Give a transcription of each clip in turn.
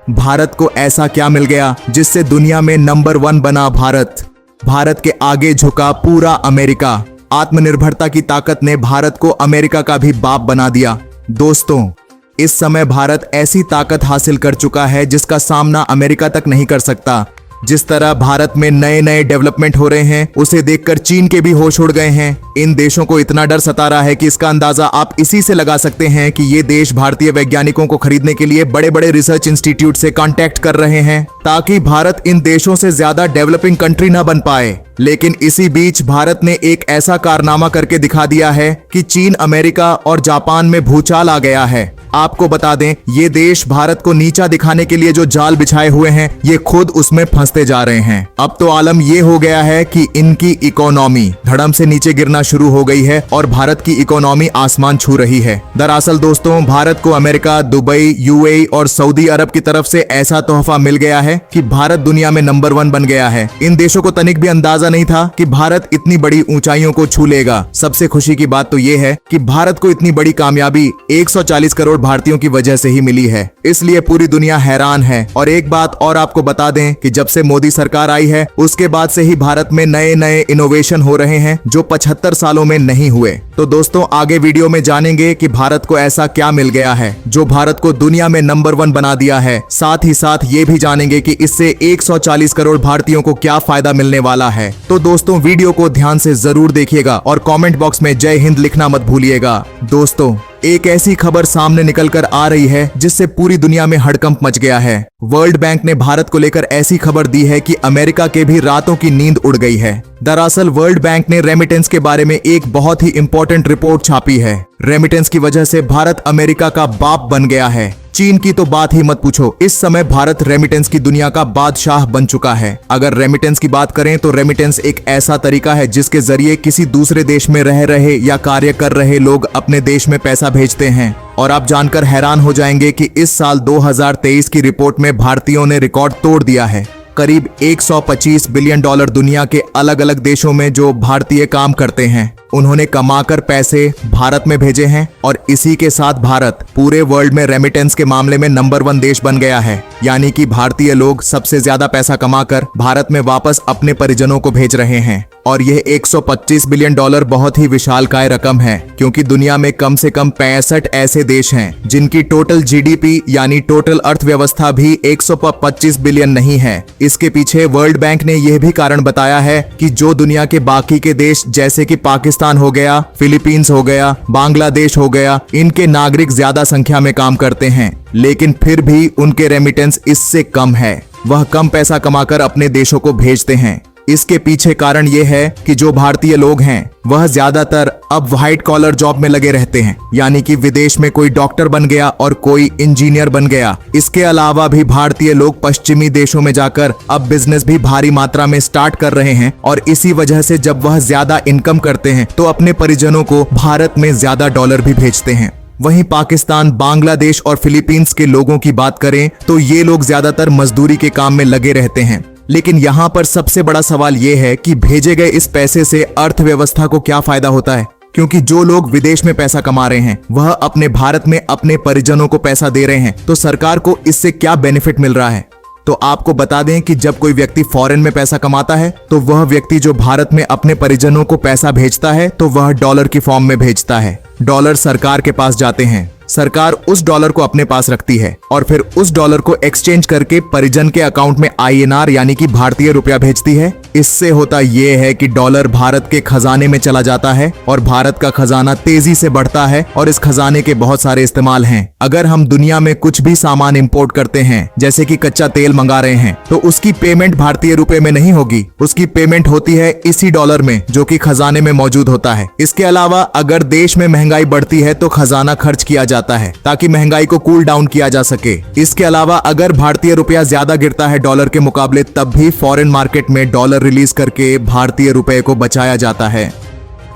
भारत को ऐसा क्या मिल गया जिससे दुनिया में नंबर 1 बना भारत। भारत के आगे झुका पूरा अमेरिका। आत्मनिर्भरता की ताकत ने भारत को अमेरिका का भी बाप बना दिया। दोस्तों, इस समय भारत ऐसी ताकत हासिल कर चुका है जिसका सामना अमेरिका तक नहीं कर सकता। जिस तरह भारत में नए नए डेवलपमेंट हो रहे हैं, उसे देखकर चीन के भी होश उड़ गए हैं। इन देशों को इतना डर सता रहा है कि इसका अंदाजा आप इसी से लगा सकते हैं कि ये देश भारतीय वैज्ञानिकों को खरीदने के लिए बड़े बड़े रिसर्च इंस्टीट्यूट से कांटेक्ट कर रहे हैं ताकि भारत इन देशों से ज्यादा डेवलपिंग कंट्री न बन पाए। लेकिन इसी बीच भारत ने एक ऐसा कारनामा करके दिखा दिया है कि चीन, अमेरिका और जापान में भूचाल आ गया है। आपको बता दें, ये देश भारत को नीचा दिखाने के लिए जो जाल बिछाए हुए हैं, ये खुद उसमें फंसते जा रहे हैं। अब तो आलम ये हो गया है कि इनकी इकोनॉमी धड़म से नीचे गिरना शुरू हो गई है और भारत की इकोनॉमी आसमान छू रही है। दरअसल दोस्तों, भारत को अमेरिका, दुबई, यूएई और सऊदी अरब की तरफ से ऐसा तोहफा मिल गया है कि भारत दुनिया में नंबर 1 बन गया है। इन देशों को तनिक भी अंदाजा नहीं था कि भारत इतनी बड़ी ऊंचाइयों को छू लेगा। सबसे खुशी की बात तो ये है कि भारत को इतनी बड़ी कामयाबी 140 करोड़ भारतीयों की वजह से ही मिली है, इसलिए पूरी दुनिया हैरान है। और एक बात और आपको बता दें कि जब से मोदी सरकार आई है, उसके बाद से ही भारत में नए नए इनोवेशन हो रहे हैं जो 75 सालों में नहीं हुए। तो दोस्तों, आगे वीडियो में जानेंगे कि भारत को ऐसा क्या मिल गया है जो भारत को दुनिया में नंबर 1 बना दिया है। साथ ही साथ ये भी जानेंगे कि इससे 140 करोड़ भारतीयों को क्या फायदा मिलने वाला है। तो दोस्तों, वीडियो को ध्यान से जरूर देखिएगा और कमेंट बॉक्स में जय हिंद लिखना मत भूलिएगा। दोस्तों, एक ऐसी खबर सामने निकल कर आ रही है जिससे पूरी दुनिया में हड़कंप मच गया है। वर्ल्ड बैंक ने भारत को लेकर ऐसी खबर दी है कि अमेरिका के भी रातों की नींद उड़ गई है। दरअसल वर्ल्ड बैंक ने रेमिटेंस के बारे में एक बहुत ही इंपॉर्टेंट रिपोर्ट छापी है। रेमिटेंस की वजह से भारत अमेरिका का बाप बन गया है। चीन की तो बात ही मत पूछो, इस समय भारत रेमिटेंस की दुनिया का बादशाह बन चुका है। अगर रेमिटेंस की बात करें तो रेमिटेंस एक ऐसा तरीका है जिसके जरिए किसी दूसरे देश में रह रहे या कार्य कर रहे लोग अपने देश में पैसा भेजते हैं। और आप जानकर हैरान हो जाएंगे कि इस साल 2023 की रिपोर्ट में भारतीयों ने रिकॉर्ड तोड़ दिया है। करीब 125 बिलियन डॉलर दुनिया के अलग अलग देशों में जो भारतीय काम करते हैं, उन्होंने कमाकर पैसे भारत में भेजे हैं और इसी के साथ भारत पूरे वर्ल्ड में रेमिटेंस के मामले में नंबर 1 देश बन गया है। यानी कि भारतीय लोग सबसे ज्यादा पैसा कमाकर भारत में वापस अपने परिजनों को भेज रहे हैं। और यह 125 बिलियन डॉलर बहुत ही विशालकाय रकम है, क्योंकि दुनिया में कम से कम 65 ऐसे देश हैं जिनकी टोटल जीडीपी यानी टोटल अर्थव्यवस्था भी 125 बिलियन नहीं है। इसके पीछे वर्ल्ड बैंक ने यह भी कारण बताया है कि जो दुनिया के बाकी के देश जैसे कि पाकिस्तान हो गया, फिलीपींस हो गया, बांग्लादेश हो गया, इनके नागरिक ज्यादा संख्या में काम करते हैं, लेकिन फिर भी उनके रेमिटेंस इससे कम है। वह कम पैसा कमाकर अपने देशों को भेजते हैं। इसके पीछे कारण यह है कि जो भारतीय लोग हैं वह ज्यादातर अब व्हाइट कॉलर जॉब में लगे रहते हैं, यानी कि विदेश में कोई डॉक्टर बन गया और कोई इंजीनियर बन गया। इसके अलावा भी भारतीय लोग पश्चिमी देशों में जाकर अब बिजनेस भी भारी मात्रा में स्टार्ट कर रहे हैं और इसी वजह से जब वह ज्यादा इनकम करते हैं तो अपने परिजनों को भारत में ज्यादा डॉलर भी भेजते हैं। वहीं पाकिस्तान, बांग्लादेश और फिलीपींस के लोगों की बात करें तो ये लोग ज्यादातर मजदूरी के काम में लगे रहते हैं। लेकिन यहाँ पर सबसे बड़ा सवाल ये है कि भेजे गए इस पैसे से अर्थव्यवस्था को क्या फायदा होता है, क्योंकि जो लोग विदेश में पैसा कमा रहे हैं वह अपने भारत में अपने परिजनों को पैसा दे रहे हैं, तो सरकार को इससे क्या बेनिफिट मिल रहा है। तो आपको बता दें कि जब कोई व्यक्ति फॉरेन में पैसा कमाता है तो वह व्यक्ति जो भारत में अपने परिजनों को पैसा भेजता है तो वह डॉलर की फॉर्म में भेजता है। डॉलर सरकार के पास जाते हैं, सरकार उस डॉलर को अपने पास रखती है और फिर उस डॉलर को एक्सचेंज करके परिजन के अकाउंट में INR यानी कि भारतीय रुपया भेजती है। इससे होता यह है कि डॉलर भारत के खजाने में चला जाता है और भारत का खजाना तेजी से बढ़ता है और इस खजाने के बहुत सारे इस्तेमाल हैं। अगर हम दुनिया में कुछ भी सामान इंपोर्ट करते हैं, जैसे कि कच्चा तेल मंगा रहे हैं, तो उसकी पेमेंट भारतीय रुपए में नहीं होगी, उसकी पेमेंट होती है इसी डॉलर में जो कि खजाने में मौजूद होता है। इसके अलावा अगर देश में महंगाई बढ़ती है तो खजाना खर्च किया जाता है ताकि महंगाई को कूल डाउन किया जा सके। इसके अलावा अगर भारतीय रुपया ज्यादा गिरता है डॉलर के मुकाबले, तब भी फॉरेन मार्केट में डॉलर रिलीज करके भारतीय रुपए को बचाया जाता है।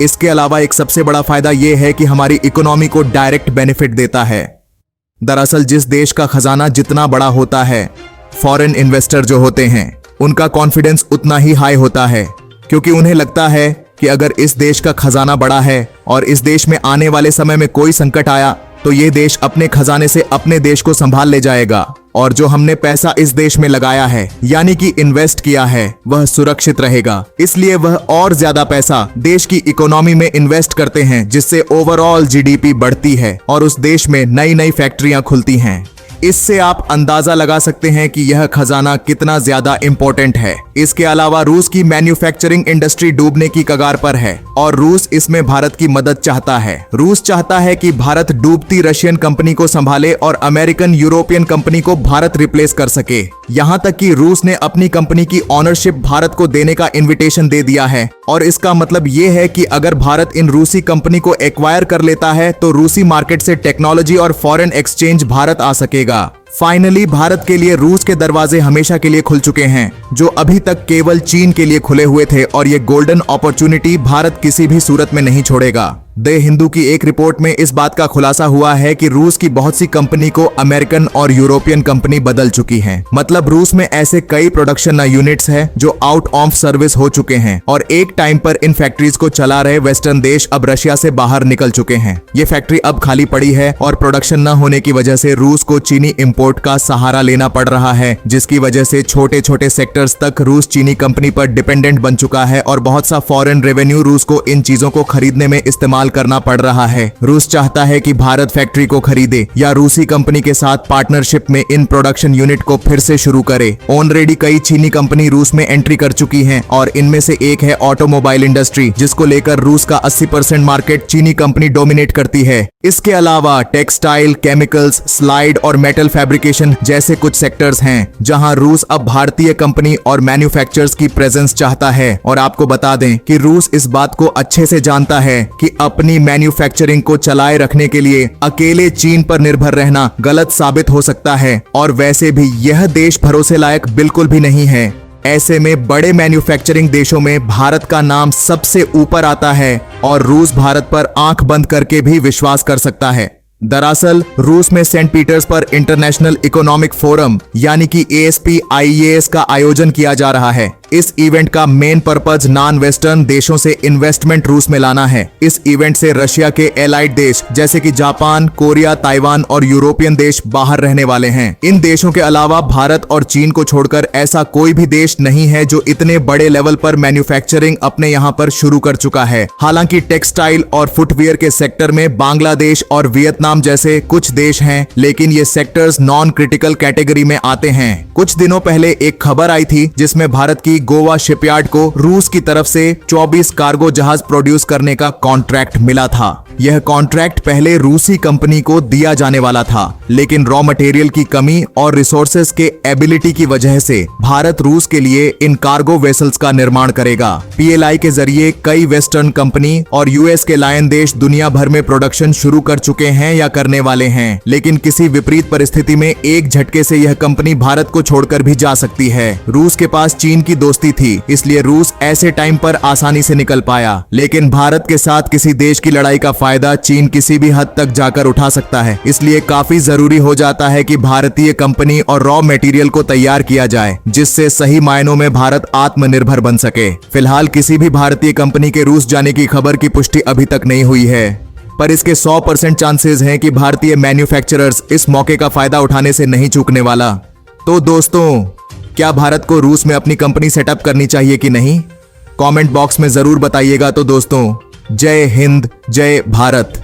इसके अलावा एक सबसे बड़ा फायदा यह है कि हमारी इकोनॉमी को डायरेक्ट बेनिफिट देता है। दरअसल जिस देश का खजाना जितना बड़ा होता है, फॉरेन इन्वेस्टर जो होते हैं उनका कॉन्फिडेंस उतना ही हाई होता है, क्योंकि उन्हें लगता है कि अगर इस देश का खजाना बड़ा है और इस देश में आने वाले समय में कोई संकट आया तो ये देश अपने खजाने से अपने देश को संभाल ले जाएगा। और जो हमने पैसा इस देश में लगाया है यानी कि इन्वेस्ट किया है वह सुरक्षित रहेगा। इसलिए वह और ज्यादा पैसा देश की इकोनॉमी में इन्वेस्ट करते हैं, जिससे ओवरऑल जीडीपी बढ़ती है और उस देश में नई नई फैक्ट्रियां खुलती हैं। इससे आप अंदाजा लगा सकते हैं कि यह खजाना कितना ज्यादा इंपॉर्टेंट है। इसके अलावा रूस की मैन्युफैक्चरिंग इंडस्ट्री डूबने की कगार पर है और रूस इसमें भारत की मदद चाहता है। रूस चाहता है कि भारत डूबती रशियन कंपनी को संभाले और अमेरिकन यूरोपियन कंपनी को भारत रिप्लेस कर सके। यहाँ तक कि रूस ने अपनी कंपनी की ऑनरशिप भारत को देने का इन्विटेशन दे दिया है और इसका मतलब ये है कि अगर भारत इन रूसी कंपनी को एक्वायर कर लेता है तो रूसी मार्केट से टेक्नोलॉजी और फॉरेन एक्सचेंज भारत आ सकेगा। फाइनली भारत के लिए रूस के दरवाजे हमेशा के लिए खुल चुके हैं, जो अभी तक केवल चीन के लिए खुले हुए थे, और ये गोल्डन अपॉर्चुनिटी भारत किसी भी सूरत में नहीं छोड़ेगा। द हिंदू की एक रिपोर्ट में इस बात का खुलासा हुआ है कि रूस की बहुत सी कंपनी को अमेरिकन और यूरोपियन कंपनी बदल चुकी हैं। मतलब रूस में ऐसे कई प्रोडक्शन यूनिट्स हैं जो आउट ऑफ सर्विस हो चुके हैं और एक टाइम पर इन फैक्ट्रीज को चला रहे वेस्टर्न देश अब रशिया से बाहर निकल चुके हैं। ये फैक्ट्री अब खाली पड़ी है और प्रोडक्शन न होने की वजह से रूस को चीनी इम्पोर्ट का सहारा लेना पड़ रहा है, जिसकी वजह से छोटे छोटे सेक्टर्स तक रूस चीनी कंपनी पर डिपेंडेंट बन चुका है और बहुत सा फॉरेन रेवेन्यू रूस को इन चीजों को खरीदने में इस्तेमाल करना पड़ रहा है। रूस चाहता है कि भारत फैक्ट्री को खरीदे या रूसी कंपनी के साथ पार्टनरशिप में इन प्रोडक्शन यूनिट को फिर से शुरू करे। ऑलरेडी कई चीनी कंपनी रूस में एंट्री कर चुकी हैं और इनमें से एक है ऑटोमोबाइल इंडस्ट्री, जिसको लेकर रूस का 80% मार्केट चीनी कंपनी डोमिनेट करती है। इसके अलावा टेक्सटाइल, केमिकल्स, स्लाइड और मेटल फैब्रिकेशन जैसे कुछ सेक्टर्स हैं जहां रूस अब भारतीय कंपनी और मैन्युफैक्चरर्स की प्रेजेंस चाहता है। और आपको बता दें कि रूस इस बात को अच्छे से जानता है कि अपनी मैन्युफैक्चरिंग को चलाए रखने के लिए अकेले चीन पर निर्भर रहना गलत साबित हो सकता है और वैसे भी यह देश भरोसे लायक बिल्कुल भी नहीं है। ऐसे में बड़े मैन्युफैक्चरिंग देशों में भारत का नाम सबसे ऊपर आता है और रूस भारत पर आंख बंद करके भी विश्वास कर सकता है। दरअसल रूस में Saint Petersburg International Economic Forum यानी कि ASP-IEAS का आयोजन किया जा रहा है। इस इवेंट का मेन पर्पज नॉन वेस्टर्न देशों से इन्वेस्टमेंट रूस में लाना है। इस इवेंट से रशिया के एलाइड देश जैसे कि जापान, कोरिया, ताइवान और यूरोपियन देश बाहर रहने वाले हैं। इन देशों के अलावा भारत और चीन को छोड़कर ऐसा कोई भी देश नहीं है जो इतने बड़े लेवल पर मैन्युफैक्चरिंग अपने यहाँ पर शुरू कर चुका है। हालांकि टेक्सटाइल और फुटवियर के सेक्टर में बांग्लादेश और वियतनाम जैसे कुछ देश हैं, लेकिन ये सेक्टर्स नॉन क्रिटिकल कैटेगरी में आते हैं। कुछ दिनों पहले एक खबर आई थी जिसमें भारत की गोवा शिपयार्ड को रूस की तरफ से 24 कार्गो जहाज प्रोड्यूस करने का कॉन्ट्रैक्ट मिला था। यह कॉन्ट्रैक्ट पहले रूसी कंपनी को दिया जाने वाला था, लेकिन रॉ मटेरियल की कमी और रिसोर्सेज के एबिलिटी की वजह से भारत रूस के लिए इन कार्गो वेसल्स का निर्माण करेगा। PLI के जरिए कई वेस्टर्न कंपनी और US के लायन देश दुनिया भर में प्रोडक्शन शुरू कर चुके हैं या करने वाले हैं, लेकिन किसी विपरीत परिस्थिति में एक झटके से यह कंपनी भारत को छोड़कर भी जा सकती है। रूस के पास चीन की दोस्ती थी, इसलिए रूस ऐसे टाइम पर आसानी से निकल पाया, लेकिन भारत के साथ किसी देश की लड़ाई का फायदा चीन किसी भी हद तक जाकर उठा सकता है। इसलिए काफी जरूरी हो जाता है कि भारतीय कंपनी और रॉ मटेरियल को तैयार किया जाए, जिससे सही मायनों में भारत आत्मनिर्भर बन सके। फिलहाल किसी भी भारतीय कंपनी के रूस जाने की खबर की पुष्टि अभी तक नहीं हुई है, पर इसके 100% चांसेस हैं कि भारतीय मैन्युफैक्चरर्स इस मौके का फायदा उठाने से नहीं चूकने वाला। तो दोस्तों, क्या भारत को रूस में अपनी कंपनी सेटअप करनी चाहिए कि नहीं? कमेंट बॉक्स में जरूर बताइएगा। तो दोस्तों, जय हिंद, जय भारत।